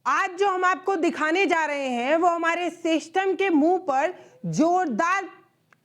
आज जो हम आपको दिखाने जा रहे हैं वो हमारे सिस्टम के मुंह पर जोरदार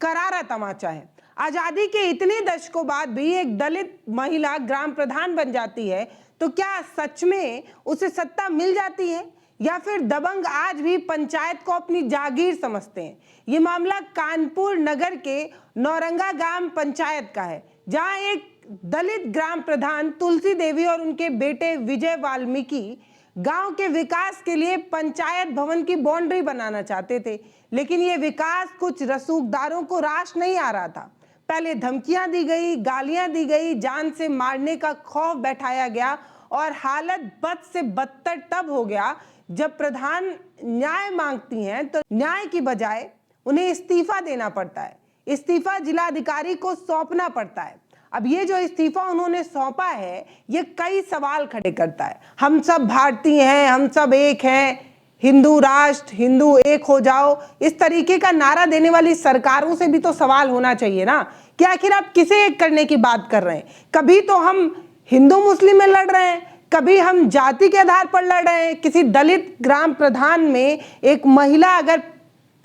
करारा तमाचा है। आजादी के इतने दशकों बाद भी एक दलित महिला ग्राम प्रधान बन जाती है तो क्या सच में उसे सत्ता मिल जाती है या फिर दबंग आज भी पंचायत को अपनी जागीर समझते हैं। ये मामला कानपुर नगर के नौरंगा ग्राम पंचायत का है, जहां एक दलित ग्राम प्रधान तुलसी देवी और उनके बेटे विजय वाल्मीकि गांव के विकास के लिए पंचायत भवन की बाउंड्री बनाना चाहते थे, लेकिन ये विकास कुछ रसूखदारों को रास नहीं आ रहा था। पहले धमकियां दी गई, गालियां दी गई, जान से मारने का खौफ बैठाया गया और हालत बद से बदतर तब हो गया जब प्रधान न्याय मांगती हैं तो न्याय की बजाय उन्हें इस्तीफा देना पड़ता है। इस्तीफा जिलाधिकारी को सौंपना पड़ता है। अब ये जो इस्तीफा उन्होंने सौंपा है ये कई सवाल खड़े करता है। हम सब भारतीय हैं, हम सब एक हैं, हिंदू राष्ट्र, हिंदू एक हो जाओ, इस तरीके का नारा देने वाली सरकारों से भी तो सवाल होना चाहिए ना कि आखिर आप किसे एक करने की बात कर रहे हैं। कभी तो हम हिंदू मुस्लिम में लड़ रहे हैं, कभी हम जाति के आधार पर लड़ रहे हैं। किसी दलित ग्राम प्रधान में एक महिला अगर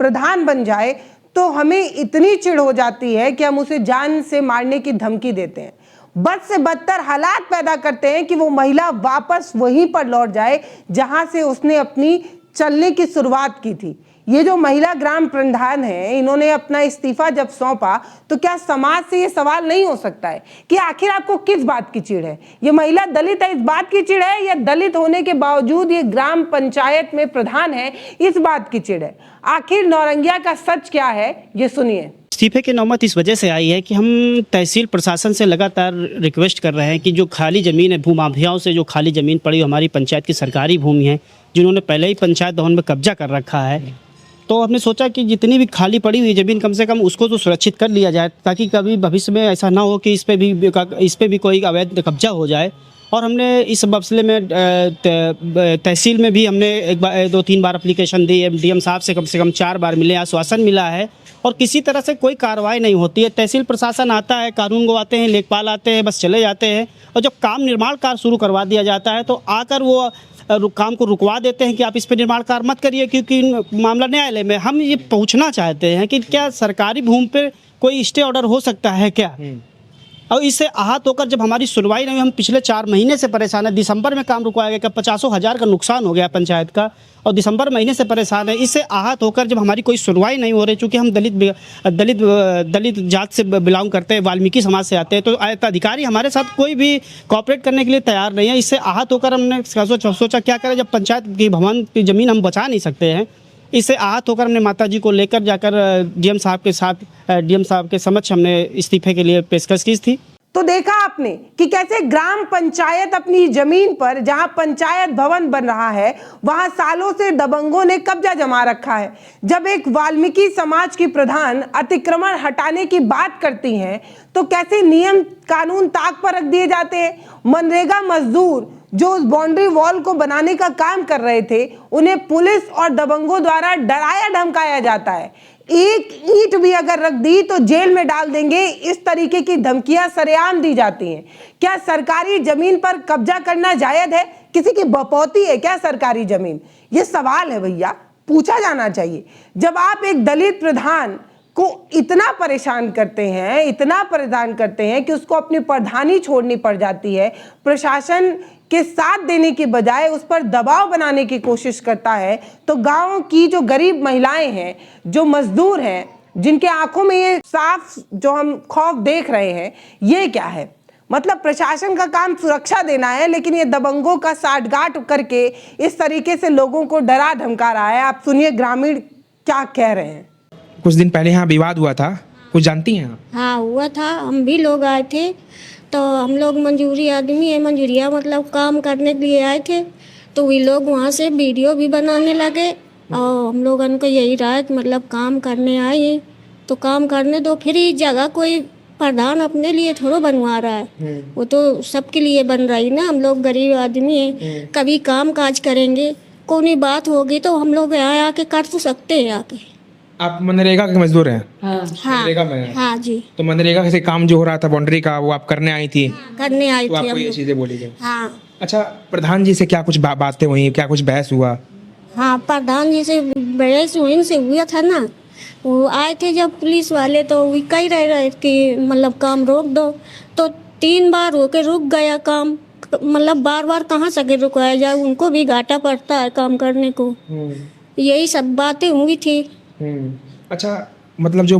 प्रधान बन जाए तो हमें इतनी चिढ़ हो जाती है कि हम उसे जान से मारने की धमकी देते हैं। बद से बदतर हालात पैदा करते हैं कि वो महिला वापस वहीं पर लौट जाए जहां से उसने अपनी चलने की शुरुआत की थी। ये जो महिला ग्राम प्रधान है, इन्होंने अपना इस्तीफा जब सौंपा तो क्या समाज से ये सवाल नहीं हो सकता है कि आखिर आपको किस बात की चिढ़ है? ये महिला दलित है इस बात की चिढ़ है या दलित होने के बावजूद ये ग्राम पंचायत में प्रधान है इस बात की चिढ़ है? आखिर नौरंगिया का सच क्या है, ये सुनिए। इस्तीफे की नौबत इस वजह से आई है कि हम तहसील प्रशासन से लगातार रिक्वेस्ट कर रहे हैं कि जो खाली ज़मीन है, भूमाफियाओं से जो खाली ज़मीन पड़ी हमारी पंचायत की सरकारी भूमि है, जिन्होंने पहले ही पंचायत भवन में कब्जा कर रखा है, तो हमने सोचा कि जितनी भी खाली पड़ी हुई ज़मीन कम से कम उसको तो सुरक्षित कर लिया जाए ताकि कभी भविष्य में ऐसा ना हो कि इस पे भी कोई अवैध कब्जा हो जाए। और हमने इस मसले में तहसील में भी हमने एक बार 2-3 बार एप्लीकेशन दी। एमडीएम साहब से कम 4 बार मिले, आश्वासन मिला है और किसी तरह से कोई कार्रवाई नहीं होती है। तहसील प्रशासन आता है, कानून को आते हैं, लेखपाल आते हैं, बस चले जाते हैं और जब काम निर्माण कार्य शुरू करवा दिया जाता है तो आकर वो काम को रुकवा देते हैं कि आप इस पर निर्माण कार्य मत करिए क्योंकि मामला न्यायालय में। हम ये पूछना चाहते हैं कि क्या सरकारी भूमि पर कोई स्टे ऑर्डर हो सकता है क्या? और इससे आहत होकर जब हमारी सुनवाई नहीं, हम पिछले 4 महीने से परेशान है। दिसंबर में काम रुकवाया गया, 50,000 का नुकसान हो गया पंचायत का और दिसंबर महीने से परेशान है। इससे आहत होकर जब हमारी कोई सुनवाई नहीं हो रही, चूँकि हम दलित जात से बिलोंग करते हैं, वाल्मीकि समाज से आते हैं, तो अधिकारी हमारे साथ कोई भी कोऑपरेट करने के लिए तैयार नहीं है। इससे आहत होकर हमने सोचा क्या करें, जब पंचायत की भवन की ज़मीन हम बचा नहीं सकते हैं। इससे आहत होकर हमने माताजी को लेकर जाकर डीएम साहब के समक्ष हमने इस्तीफे के लिए पेशकश की थी। तो देखा आपने कि कैसे ग्राम पंचायत अपनी जमीन पर जहां पंचायत भवन बन रहा है वहां सालों से दबंगों ने कब्जा जमा रखा है। जब एक वाल्मीकि समाज की प्रधान अतिक्रमण हटाने की बात करती हैं तो कैसे नियम कानून ताक पर रख दिए जाते हैं। मनरेगा मजदूर जो उस बाउंड्री वॉल को बनाने का काम कर रहे थे उन्हें पुलिस और दबंगों द्वारा डराया धमकाया जाता है। एक ईंट भी अगर रख दी तो जेल में डाल देंगे, इस तरीके की धमकियां सरेआम दी जाती हैं। क्या सरकारी जमीन पर कब्जा करना जायज है? किसी की बपौती है क्या सरकारी जमीन? ये सवाल है भैया, पूछा जाना चाहिए। जब आप एक दलित प्रधान को इतना परेशान करते हैं कि उसको अपनी प्रधानी छोड़नी पड़ जाती है, प्रशासन के साथ देने की बजाय उस पर दबाव बनाने की कोशिश करता है, तो गांव की जो गरीब महिलाएं हैं, जो मजदूर हैं, जिनके आंखों में ये साफ जो हम खौफ देख रहे हैं, ये क्या है? मतलब प्रशासन का काम सुरक्षा देना है, लेकिन ये दबंगों का साठगांठ करके इस तरीके से लोगों को डरा धमका रहा है। आप सुनिए ग्रामीण क्या कह रहे हैं। कुछ दिन पहले यहाँ विवाद हुआ था, कुछ जानती हैं आप? हाँ हुआ था, हम भी लोग आए थे। तो हम लोग मंजूरी आदमी है, मंजूरिया मतलब काम करने के लिए आए थे, तो वे लोग वहाँ से वीडियो भी बनाने लगे और हम लोगों को यही रहा कि मतलब काम करने आए हैं तो काम करने दो। फिर ये जगह कोई प्रधान अपने लिए थोड़ा बनवा रहा है, वो तो सबके लिए बन रही ना। हम लोग गरीब आदमी हैं, कभी काम काज करेंगे, कोई बात होगी तो हम लोग यहाँ आके कर तो सकते हैं आके। आप मनरेगा के मजदूर हैं? हाँ मनरेगा में हैं? हाँ जी, तो मनरेगा से काम जो हो रहा था बाउंड्री का, वो आप करने आई थी, करने आई तो थी आपको हम ये लोग। चीजें बोली गई? हाँ अच्छा, प्रधान जी से क्या कुछ बातें हुई, क्या कुछ बहस हुआ? हाँ, प्रधान जी से बहस उनसे हुआ था ना। वो आए थे जब पुलिस वाले, तो वो कह रहे कि मतलब काम रोक दो, तो 3 बार होके रुक गया काम। मतलब बार बार कहाँ से रुकाया जाए, उनको भी घाटा पड़ता है काम करने को। यही सब बातें हुई थी। अच्छा, मतलब जो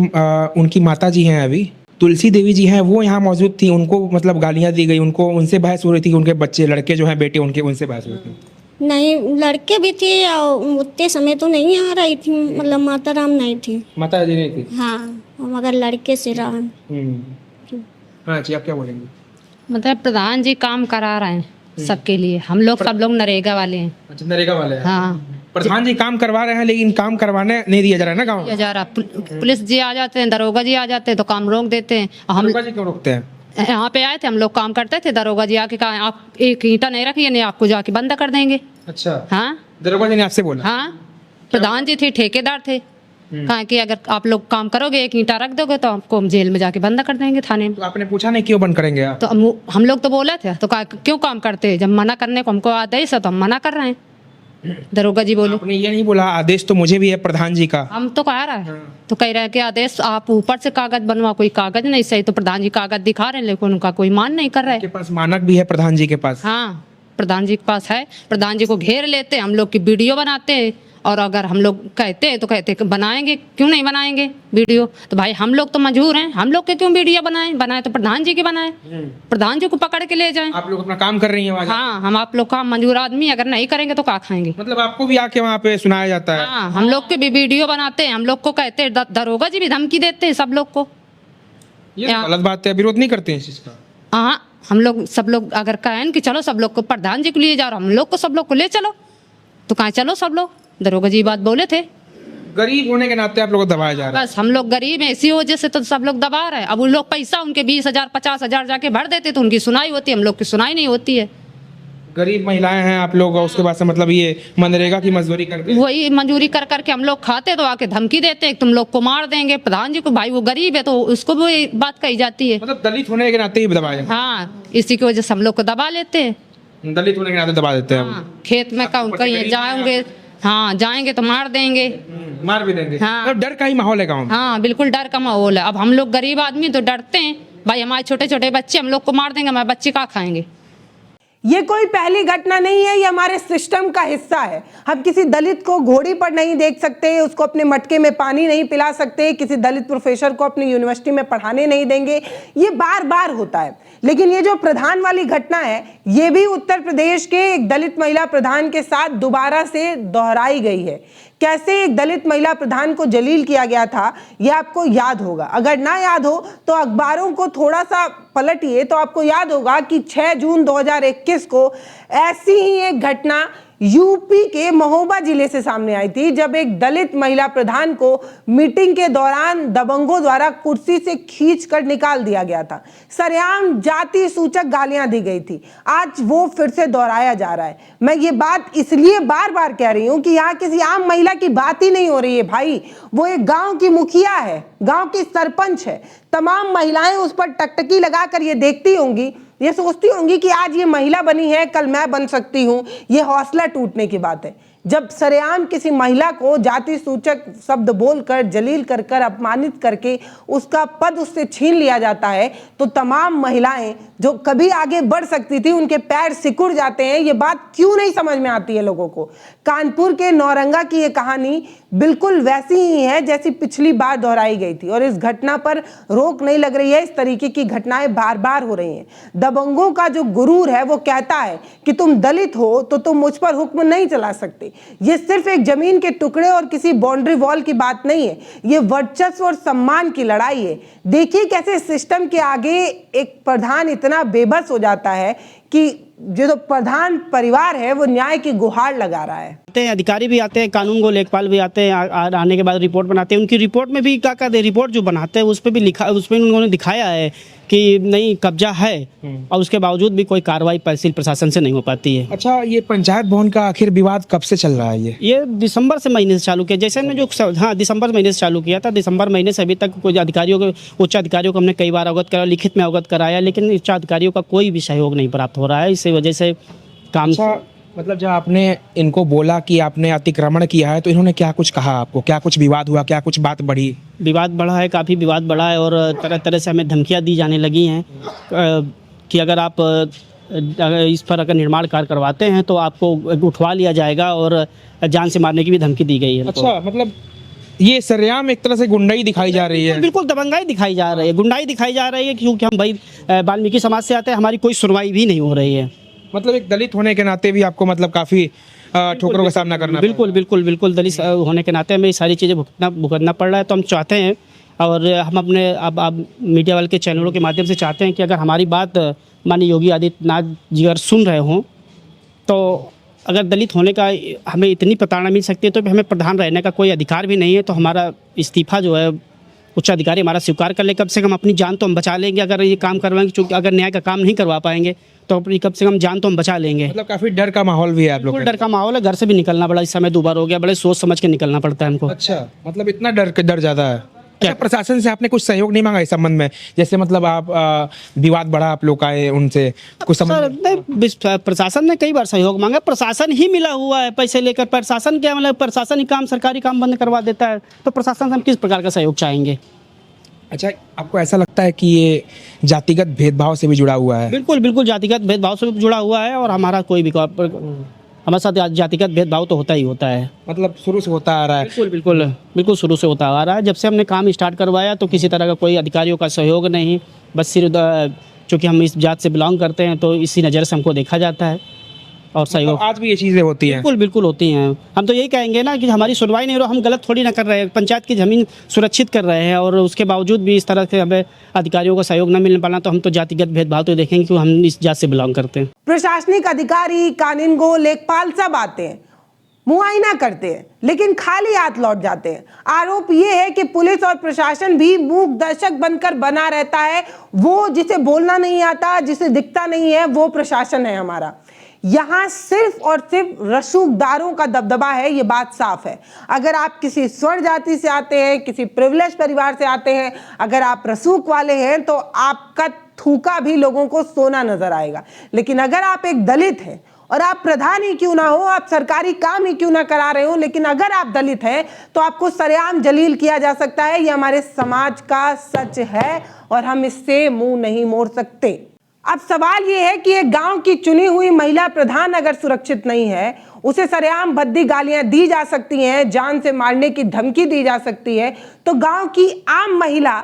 उनकी माता जी हैं अभी, तुलसी देवी जी हैं, वो यहाँ मौजूद थी, उनको मतलब गालियाँ दी गई, उनको उनसे बहस हो रही थी कि उनके बच्चे लड़के जो हैं बेटे उनके, उनसे बहस हो रही थी? नहीं, लड़के भी थे और उतने समय तो नहीं आ रही थी, मतलब माता राम नहीं थी। माता जी नहीं थी? हाँ, मगर लड़के से राम। हाँ जी, आप क्या बोलेंगे? मतलब प्रधान जी काम करा रहे हैं सबके लिए, हम लोग सब लोग नरेगा वाले हैं। अच्छा, नरेगा वाले हैं। हाँ, प्रधान जी काम करवा रहे हैं, लेकिन काम करवाने नहीं दिया जा रहा है ना गाँव? किया जा रहा। पुलिस जी आ जाते हैं, दरोगा जी आ जाते हैं तो काम रोक देते हैं। और हम दरोगा जी क्यों रोकते हैं? यहाँ पे आए थे, हम लोग काम करते थे, दरोगा जी आके कहा आप एक ईंटा नहीं रखिए, नहीं आपको जाके बंद कर देंगे। अच्छा, हाँ दरोगा जी ने आपसे बोला? हाँ, प्रधान जी थे, ठेकेदार थे। कहा कि अगर आप लोग काम करोगे, एक ईंटा रख दोगे तो आपको हम जेल में जाके बंद कर देंगे, थाने में। तो आपने पूछा नहीं क्यों बंद करेंगे आप? तो हम लोग तो बोले थे, तो कहा क्यों काम करते, जब मना करने को हमको आदेश है तो हम मना कर रहे हैं। दरोगा जी बोले, आपने ये नहीं बोला आदेश तो मुझे भी है प्रधान जी का? हम तो कह रहे हैं, तो कह रहे हैं कि आदेश आप ऊपर से कागज बनवा, कोई कागज नहीं सही, तो प्रधान जी कागज दिखा रहे हैं लेकिन उनका कोई मान नहीं कर रहा आपके है। पास मानक भी है प्रधान जी के पास? हाँ, प्रधान जी के पास है, प्रधान जी को घेर लेते हैं, हम लोग की वीडियो बनाते हैं, और अगर हम लोग कहते हैं तो कहते हैं बनाएंगे, क्यों नहीं बनाएंगे वीडियो। तो भाई हम लोग तो मजबूर हैं, हम लोग के क्यों वीडियो बनाए तो प्रधान जी की बनाए, प्रधान जी को पकड़ के ले जाएं। आप लोग अपना काम कर रही हैं वहाँ? हाँ, हम आप लोग का मजबूर आदमी, अगर नहीं करेंगे तो क्या खाएंगे। मतलब आपको भी आके वहाँ पे सुनाया जाता है? हाँ, हम लोग के भी वीडियो बनाते हैं, हम लोग को कहते हैं, दरोगा जी भी धमकी देते हैं सब लोग को। ये तो गलत बात है, विरोध नहीं करते हैं इस चीज का? हाँ, हम लोग सब लोग अगर कहें कि चलो सब लोग को प्रधान जी को लिए जा रहा, हम लोग को सब लोग को ले चलो, तो कहाँ चलो सब लोग। दरोगा जी बात बोले थे, गरीब होने के नाते आप लोग को दबाया जा रहा है? बस हम लोग गरीब हैं, इसी वजह से तो सब लोग दबा रहे हैं। अब उन लोग पैसा उनके 20,000 50,000 जाके भर देते तो उनकी सुनाई होती, हम लोग की सुनाई नहीं होती है। गरीब महिलाएं हैं आप लोग, और उसके बाद से मतलब ये मनरेगा की मजदूरी करके वही मंजूरी कर करके हम लोग खाते, तो आके धमकी देते हैं तुम लोग को मार देंगे। प्रधान जी को भाई वो गरीब है तो उसको भी बात कही जाती है। मतलब दलित होने के नाते ही दबाया जाता हाँ, इसी की वजह से हम लोग को दबा लेते हैं। है? दलित होने के नाते दबा देते हैं? हाँ, खेत में कहीं जाएंगे, हाँ जाएंगे तो मार देंगे। मार भी देंगे? हाँ। मतलब डर का ही माहौल है गाँव में? हाँ, बिल्कुल डर का माहौल है। अब हम लोग गरीब आदमी तो डरते हैं, भाई हमारे छोटे छोटे बच्चे, हम लोग को मार देंगे, हमारे बच्चे क्या खाएंगे। ये कोई पहली घटना नहीं है, ये हमारे सिस्टम का हिस्सा है। हम किसी दलित को घोड़ी पर नहीं देख सकते, उसको अपने मटके में पानी नहीं पिला सकते, किसी दलित प्रोफेसर को अपनी यूनिवर्सिटी में पढ़ाने नहीं देंगे। ये बार बार होता है। लेकिन ये जो प्रधान वाली घटना है, ये भी उत्तर प्रदेश के एक दलित महिला प्रधान के साथ दोबारा से दोहराई गई है। कैसे एक दलित महिला प्रधान को जलील किया गया था, ये आपको याद होगा। अगर ना याद हो तो अखबारों को थोड़ा सा पलटिए तो आपको याद होगा कि 6 जून 2021 को ऐसी ही एक घटना यूपी के महोबा जिले से सामने आई थी, जब एक दलित महिला प्रधान को मीटिंग के दौरान दबंगों द्वारा कुर्सी से खींचकर निकाल दिया गया था। सरेआम जाति सूचक गालियां दी गई थी। आज वो फिर से दोहराया जा रहा है। मैं ये बात इसलिए बार बार कह रही हूं कि यहाँ किसी आम महिला की बात ही नहीं हो रही है भाई, वो एक गांव की मुखिया है, गांव की सरपंच है। तमाम महिलाएं उस पर टकटकी लगाकर ये देखती होंगी, ये सोचती होंगी कि आज ये महिला बनी है, कल मैं बन सकती हूं। ये हौसला टूटने की बात है। जब सरेआम किसी महिला को जाति सूचक शब्द बोलकर, जलील कर कर, अपमानित करके उसका पद उससे छीन लिया जाता है, तो तमाम महिलाएं जो कभी आगे बढ़ सकती थी, उनके पैर सिकुड़ जाते हैं। ये बात क्यों नहीं समझ में आती है लोगों को। कानपुर के नौरंगा की ये कहानी बिल्कुल वैसी ही है जैसी पिछली बार दोहराई गई थी, और इस घटना पर रोक नहीं लग रही है। इस तरीके की घटनाएं बार बार हो रही हैं। दबंगों का जो गुरूर है वो कहता है कि तुम दलित हो तो तुम मुझ पर हुक्म नहीं चला सकते। ये सिर्फ एक जमीन के टुकड़े और किसी बाउंड्री वॉल की बात नहीं है, ये वर्चस्व और सम्मान की लड़ाई है। देखिए कैसे सिस्टम के आगे एक प्रधान इतना बेबस हो जाता है कि जो प्रधान परिवार है वो न्याय की गुहार लगा रहा है। आते हैं, अधिकारी भी आते हैं, कानून गो लेखपाल भी आते हैं, आने के बाद रिपोर्ट बनाते हैं। उनकी रिपोर्ट में भी क्या कहते हैं, रिपोर्ट जो बनाते हैं उस पर भी लिखा, उसमें उन्होंने दिखाया है कि नहीं कब्जा है, और उसके बावजूद भी कोई कार्रवाई तहसील प्रशासन से नहीं हो पाती है। अच्छा, ये पंचायत भवन का आखिर विवाद कब से चल रहा है? ये दिसंबर से महीने से चालू किया, जैसे हमने दिसंबर महीने से चालू किया था। दिसंबर महीने से अभी तक कोई अधिकारियों को, उच्च अधिकारियों को हमने कई बार अवगत कराया, लिखित में अवगत कराया, लेकिन उच्च अधिकारियों का कोई भी सहयोग नहीं प्राप्त हो रहा है। इसी वजह से काम मतलब जब आपने इनको बोला कि आपने अतिक्रमण किया है तो इन्होंने क्या कुछ कहा आपको? क्या कुछ विवाद हुआ? क्या कुछ बात बढ़ी? विवाद बढ़ा है, काफ़ी विवाद बढ़ा है, और तरह तरह से हमें धमकियां दी जाने लगी हैं कि अगर आप इस पर अगर निर्माण कार्य करवाते हैं तो आपको उठवा लिया जाएगा, और जान से मारने की भी धमकी दी गई है। अच्छा, मतलब ये सरेआम एक तरह से गुंडाई दिखाई जा रही है। बिल्कुल दबंगाई दिखाई जा रही है, गुंडाई दिखाई जा रही है, क्योंकि हम भाई वाल्मीकि समाज से आते हैं, हमारी कोई सुनवाई भी नहीं हो रही है। मतलब एक दलित होने के नाते भी आपको मतलब काफ़ी ठोकरों का सामना करना बिल्कुल दलित होने के नाते हमें ये सारी चीज़ें भुगतना पड़ रहा है। तो हम चाहते हैं, और हम अपने अब मीडिया वाले के चैनलों के माध्यम से चाहते हैं कि अगर हमारी बात माननीय योगी आदित्यनाथ जी अगर सुन रहे हों, तो अगर दलित होने का हमें इतनी प्रताड़ना मिल सकती है तो हमें प्रधान रहने का कोई अधिकार भी नहीं है, तो हमारा इस्तीफा जो है उच्च अधिकारी हमारा स्वीकार कर ले। कम से कम अपनी जान तो हम बचा लेंगे अगर ये काम करवाएंगे, क्योंकि अगर न्याय का काम नहीं करवा पाएंगे तो अपनी कम से कम जान तो हम बचा लेंगे। मतलब काफ़ी डर का माहौल भी है आप लोग? डर का माहौल है, घर से भी निकलना बड़ा इस समय 2 बार हो गया, बड़े सोच समझ के निकलना पड़ता है हमको। अच्छा, मतलब इतना डर ज़्यादा है। क्या प्रशासन से आपने कुछ सहयोग नहीं मांगा इस संबंध में? जैसे मतलब आप विवाद बढ़ा आप लोग आए उनसे कुछ नहीं, प्रशासन ने कई बार सहयोग मांगा, प्रशासन ही मिला हुआ है पैसे लेकर। प्रशासन क्या, मतलब प्रशासन ही काम, सरकारी काम बंद करवा देता है, तो प्रशासन से हम किस प्रकार का सहयोग चाहेंगे? अच्छा, आपको ऐसा लगता है कि ये जातिगत भेदभाव से भी जुड़ा हुआ है? बिल्कुल जातिगत भेदभाव से भी जुड़ा हुआ है, और हमारा कोई भी हमारे साथ जातिगत भेदभाव तो होता ही होता है। मतलब शुरू से होता आ रहा है? बिल्कुल शुरू से होता आ रहा है। जब से हमने काम स्टार्ट करवाया तो किसी तरह का कोई अधिकारियों का सहयोग नहीं, बस सिर्फ चूँकि हम इस जात से बिलोंग करते हैं तो इसी नज़र से हमको देखा जाता है, और सहयोग आज भी ये चीज़ें होती हैं? बिल्कुल होती हैं। हम तो यही कहेंगे ना कि हमारी सुनवाई नहीं हो, हम गलत थोड़ी ना कर रहे हैं, पंचायत की ज़मीन सुरक्षित कर रहे हैं, और उसके बावजूद भी इस तरह से हमें अधिकारियों का सहयोग न मिलने पाना, तो हम तो जातिगत भेदभाव तो देखेंगे कि हम इस जात से बिलोंग करते हैं। प्रशासनिक अधिकारी, कानूनगो, लेखपाल सब आते हैं, मुआयना करते हैं, लेकिन खाली हाथ लौट जाते हैं। आरोप ये है कि पुलिस और प्रशासन भी मूक दर्शक बनकर बना रहता है। वो जिसे बोलना नहीं आता, जिसे दिखता नहीं है, वो प्रशासन है हमारा। यहाँ सिर्फ और सिर्फ रसूखदारों का दबदबा है, ये बात साफ है। अगर आप किसी स्वर्ण जाति से आते हैं, किसी प्रिविलेज परिवार से आते हैं, अगर आप रसूख वाले हैं, तो आपका थूका भी लोगों को सोना नजर आएगा। लेकिन अगर आप एक दलित हैं, और आप प्रधान ही क्यों ना हो, आप सरकारी काम ही क्यों ना करा रहे हो, लेकिन अगर आप दलित हैं तो आपको सरेआम जलील किया जा सकता है। ये हमारे समाज का सच है, और हम इससे मुंह नहीं मोड़ सकते। अब सवाल ये है कि एक गांव की चुनी हुई महिला प्रधान अगर सुरक्षित नहीं है, उसे सरेआम भद्दी गालियां दी जा सकती हैं, जान से मारने की धमकी दी जा सकती है, तो गांव की आम महिला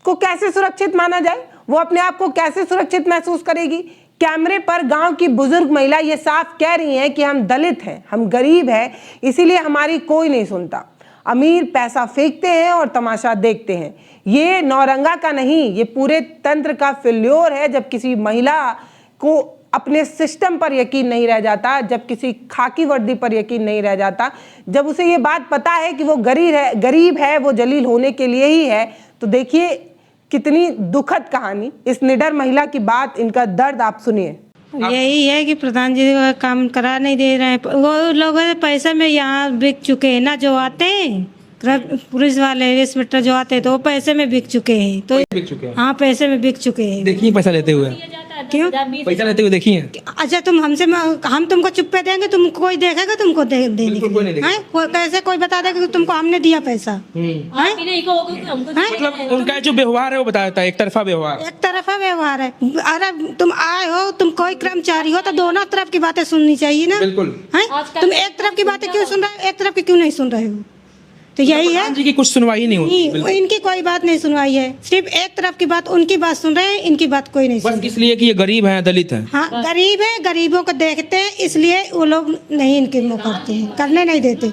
को कैसे सुरक्षित माना जाए? वो अपने आप को कैसे सुरक्षित महसूस करेगी? कैमरे पर गांव की बुजुर्ग महिला ये साफ कह रही हैं कि हम दलित हैं, हम गरीब हैं, इसीलिए हमारी कोई नहीं सुनता। अमीर पैसा फेंकते हैं और तमाशा देखते हैं। ये नौरंगा का नहीं, ये पूरे तंत्र का फेल्योर है। जब किसी महिला को अपने सिस्टम पर यकीन नहीं रह जाता, जब किसी खाकी वर्दी पर यकीन नहीं रह जाता, जब उसे ये बात पता है कि वो गरीब है, वो जलील होने के लिए ही है, तो देखिए कितनी दुखद कहानी। इस निडर महिला की बात, इनका दर्द आप सुनिए। यही है कि प्रधान जी काम करा नहीं दे रहे हैं। वो लोग पैसे में यहाँ बिक चुके हैं ना, जो आते हैं पुलिस वाले इंस्पेक्टर जो आते हैं तो वो पैसे में बिक चुके हैं। तो बिक चुके हैं? हाँ, पैसे में बिक चुके हैं। देखिए पैसा लेते हुए। क्यों पैसा लेते हुए देखिए? अच्छा, तुम हमसे, हम तुमको चुप्पे देंगे, तुम कोई देखेगा तुमको देने कैसे कोई बता देगा कि तुमको हमने दिया पैसा? मतलब उनका जो व्यवहार है वो बता देता है, एक तरफा व्यवहार है। अरे तुम आए हो, तुम कोई कर्मचारी हो, तो दोनों तरफ की बातें सुननी चाहिए ना। बिल्कुल। तुम एक तरफ की बातें क्यों सुन रहे हो, एक तरफ की क्यों नहीं सुन रहे हो? तो यही है प्रधान जी की कुछ सुनवाई नहीं होती नहीं, इनकी कोई बात नहीं सुनवाई है, सिर्फ एक तरफ की बात, उनकी बात सुन रहे हैं, इनकी बात कोई नहीं सुन बस रहा। इसलिए कि ये गरीब हैं, दलित हैं। हाँ, गरीब है, गरीबों को देखते हैं इसलिए वो लोग नहीं इनके मुँह करते हैं, करने नहीं देते।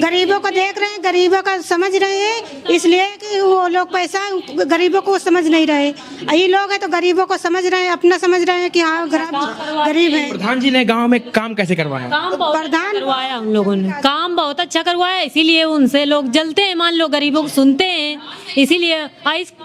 गरीबों को देख रहे हैं, गरीबों का समझ रहे हैं, इसलिए कि वो लोग पैसा गरीबों को समझ नहीं रहे। यही लोग हैं तो गरीबों को समझ रहे हैं, अपना समझ रहे हैं कि हाँ गरीब है। प्रधान जी ने गांव में काम कैसे करवाया? काम बहुत प्रधान करवाया हम लोगों ने, काम बहुत अच्छा करवाया, इसीलिए उनसे लोग जलते हैं। मान लो गरीबों को सुनते हैं, इसीलिए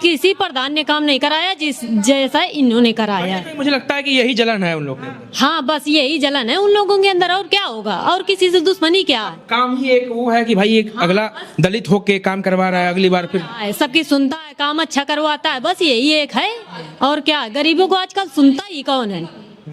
किसी प्रधान ने काम नहीं कराया जिस जैसा इन्होंने कराया। मुझे लगता है कि यही जलन है उन लोगों के अंदर। हाँ, बस यही जलन है उन लोगों के अंदर, और क्या होगा, और किसी से दुश्मनी क्या है। काम ही एक वो है कि भाई एक अगला दलित होके काम करवा रहा है, अगली बार फिर सबकी सुनता है, काम अच्छा करवाता है, बस यही एक है। और क्या, गरीबों को आजकल सुनता ही कौन है?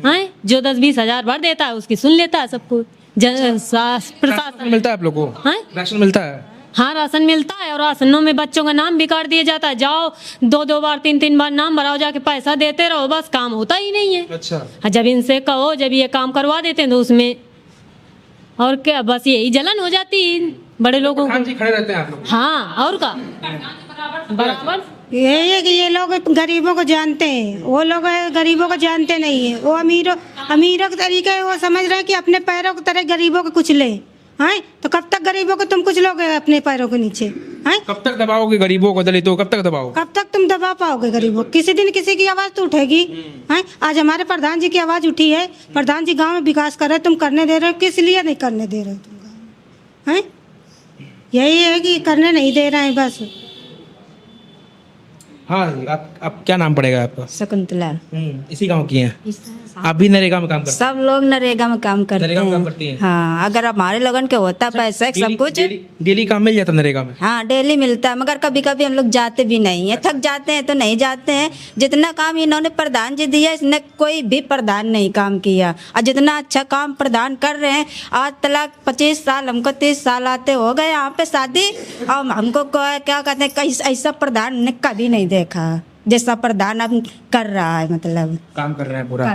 हैं? जो 10-20 हजार भर देता है उसकी सुन लेता है सब कुछ। राशन मिलता है आप लोगों को? हैं? राशन मिलता है? हाँ, राशन मिलता है, और राशनों में बच्चों का नाम भी काट दिया जाता है। जाओ 2-2 बार 3-3 बार नाम भराओ, जाके पैसा देते रहो, बस काम होता ही नहीं है। अच्छा। जब इनसे कहो, जब ये काम करवा देते हैं तो उसमें और क्या, बस यही जलन हो जाती है बड़े लोगों प्रधान को। जी खड़े रहते हैं आप लोग? हाँ, और का बराबर। यही है कि ये लोग गरीबों को जानते हैं, वो लोग गरीबों को जानते नहीं है। वो अमीरों के तरीके वो समझ रहे हैं कि अपने पैरों की तरह गरीबों को कुछ ले। हैं? तो कब तक गरीबों को तुम कुछ लोगे अपने पैरों के नीचे? हैं? कब तक दबाओगे गरीबों को, दलितों को कब तक दबाओगे? कब तक तुम दबा पाओगे गरीबों को? किसी दिन किसी की आवाज तो उठेगी। हैं? आज हमारे प्रधान जी की आवाज उठी है, प्रधान जी गांव में विकास कर रहे, तुम करने दे रहे हो, किस लिए नहीं करने दे रहे हो तुम गाँव में? हैं? यही है कि करने नहीं दे रहे हैं बस। हाँ, आप क्या नाम पड़ेगा आपका? शकुंतला। इसी गांव की हैं आप? भी नरेगा में काम करते सब लोग नरेगा में काम करते नरेगा में काम हैं। करती हैं? हाँ, अगर हमारे लोगन के होता पैसा सब कुछ। डेली काम मिल जाता नरेगा में? हाँ, डेली मिलता है, मगर कभी कभी हम लोग जाते भी नहीं है, थक जाते हैं तो नहीं जाते हैं। जितना काम इन्होंने प्रधान जी दिया, इसने कोई भी प्रधान नहीं काम किया। और जितना अच्छा काम प्रधान कर रहे हैं, आज तक 25 साल, हमको 30 साल आते हो गए यहाँ पे शादी, और हमको क्या कहते हैं, ऐसा प्रधान ने कभी नहीं देखा जैसा प्रधान अब कर रहा है, मतलब काम कर रहे हैं पूरा।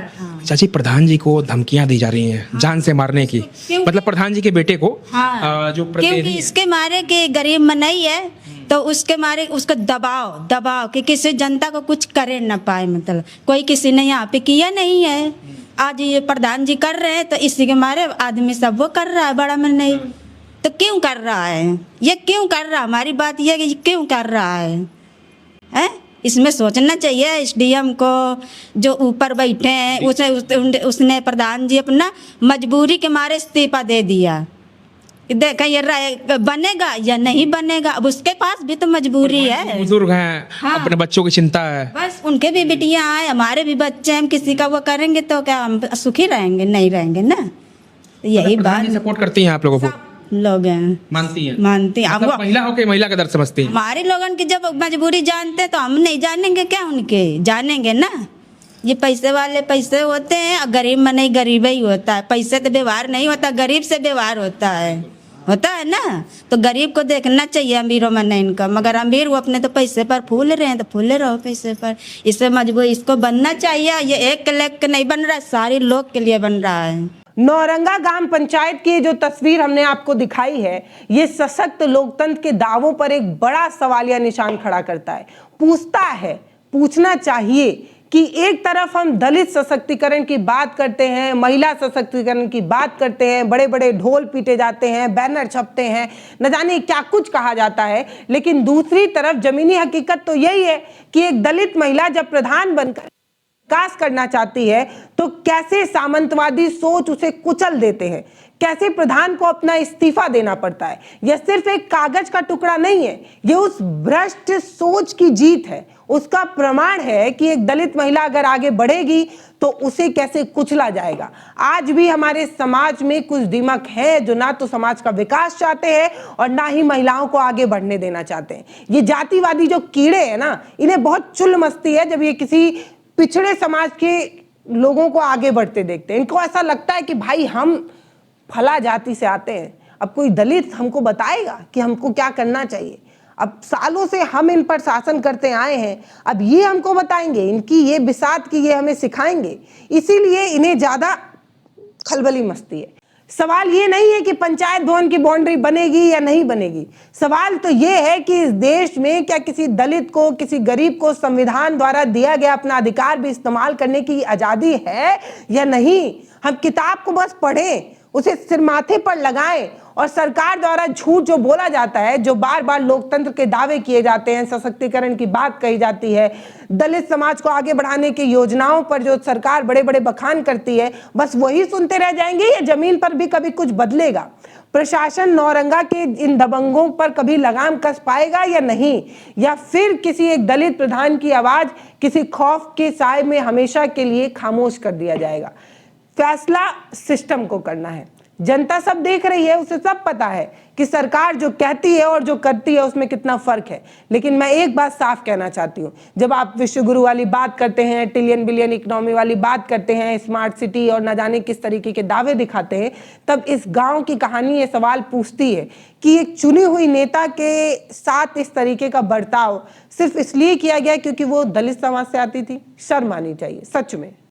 चाची, प्रधान जी को धमकियां दी जा रही हैं जान से मारने की, मतलब प्रधान जी के बेटे को। हाँ, जो क्योंकि इसके मारे के गरीब में नहीं है, तो उसके मारे उसको दबाओ कि किसी जनता को कुछ करे ना पाए, मतलब कोई किसी ने यहाँ पे किया नहीं है। आज ये प्रधान जी कर रहे हैं तो इसी के मारे आदमी सब वो कर रहा है, बड़ा में नहीं तो क्यों कर रहा है? ये क्यों कर रहा है? हमारी बात ये है कि क्यों कर रहा है? इसमें सोचना चाहिए एसडीएम को, जो ऊपर बैठे हैं। उसने प्रधान जी अपना मजबूरी के मारे इस्तीफा दे दिया। देखा ये बनेगा या नहीं बनेगा, अब उसके पास भी तो मजबूरी है। बुजुर्ग हैं, हाँ। अपने बच्चों की चिंता है। बस उनके भी बेटियां हैं, हमारे भी बच्चे हैं, हम किसी का वो करेंगे तो क्या हम सुखी रहेंगे? नहीं रहेंगे ना। तो यही बात सपोर्ट करती हैं आप लोगों को? लोग हैं, मानती हैं? मानती हैं। मतलब महिला होके महिला का दर्द समझती हैं? हमारे लोगन की जब मजबूरी जानते हैं तो हम नहीं जानेंगे क्या? उनके जानेंगे ना। ये पैसे वाले पैसे होते हैं, और गरीब में नहीं, गरीब ही होता है। पैसे से व्यवहार नहीं होता, गरीब से व्यवहार होता है ना। तो गरीब को देखना चाहिए, अमीरों में नहीं इनका। मगर अमीर वो अपने तो पैसे पर फूल रहे हैं, तो फूले रहो पैसे पर। इससे मजबूर इसको बनना चाहिए। ये एक के नहीं बन रहा है, सारे लोग के लिए बन रहा है। नौरंगा ग्राम पंचायत की जो तस्वीर हमने आपको दिखाई है, ये सशक्त लोकतंत्र के दावों पर एक बड़ा सवालिया निशान खड़ा करता है। पूछना चाहिए कि एक तरफ हम दलित सशक्तिकरण की बात करते हैं, महिला सशक्तिकरण की बात करते हैं, बड़े बड़े ढोल पीटे जाते हैं, बैनर छपते हैं, न जाने क्या कुछ कहा जाता है, लेकिन दूसरी तरफ जमीनी हकीकत तो यही है कि एक दलित महिला जब प्रधान बनकर विकास करना चाहती है तो कैसे सामंतवादी सोच उसे कुचल देते हैं, कैसे प्रधान को अपना इस्तीफा देना पड़ता है। यह सिर्फ एक कागज का टुकड़ा नहीं है, यह उस भ्रष्ट सोच की जीत है। उसका प्रमाण है कि एक दलित महिला अगर आगे बढ़ेगी तो उसे कैसे कुचला जाएगा। आज भी हमारे समाज में कुछ दिमाग हैं जो ना तो समाज का विकास चाहते हैं और ना ही महिलाओं को आगे बढ़ने देना चाहते हैं। ये जातिवादी जो कीड़े हैं ना, इन्हें बहुत चुल मस्ती है जब ये किसी पिछड़े समाज के लोगों को आगे बढ़ते देखते हैं। इनको ऐसा लगता है कि भाई हम फला जाति से आते हैं, अब कोई दलित हमको बताएगा कि हमको क्या करना चाहिए। अब सालों से हम इन पर शासन करते आए हैं, अब ये हमको बताएंगे, इनकी ये बिसात की ये हमें सिखाएंगे, इसीलिए इन्हें ज्यादा खलबली मस्ती है। सवाल ये नहीं है कि पंचायत भवन की बाउंड्री बनेगी या नहीं बनेगी। सवाल तो ये है कि इस देश में क्या किसी दलित को, किसी गरीब को संविधान द्वारा दिया गया अपना अधिकार भी इस्तेमाल करने की आज़ादी है या नहीं। हम किताब को बस पढ़ें, उसे सिर माथे पर लगाएं और सरकार द्वारा झूठ जो बोला जाता है, जो बार बार लोकतंत्र के दावे किए जाते हैं, सशक्तिकरण की बात कही जाती है, दलित समाज को आगे बढ़ाने की योजनाओं पर जो सरकार बड़े बड़े बखान करती है, बस वही सुनते रह जाएंगे या जमीन पर भी कभी कुछ बदलेगा? प्रशासन नौरंगा के इन दबंगों पर कभी लगाम कस पाएगा या नहीं? या फिर किसी एक दलित प्रधान की आवाज किसी खौफ के साए में हमेशा के लिए खामोश कर दिया जाएगा? फैसला सिस्टम को करना है। जनता सब देख रही है, उसे सब पता है कि सरकार जो कहती है और जो करती है उसमें कितना फर्क है। लेकिन मैं एक बात साफ कहना चाहती हूँ, जब आप विश्व गुरु वाली बात करते हैं, ट्रिलियन बिलियन इकोनॉमी वाली बात करते हैं, स्मार्ट सिटी और न जाने किस तरीके के दावे दिखाते हैं, तब इस गांव की कहानी ये सवाल पूछती है कि एक चुनी हुई नेता के साथ इस तरीके का बर्ताव सिर्फ इसलिए किया गया क्योंकि वो दलित समाज से आती थी। शर्म आनी चाहिए सच में।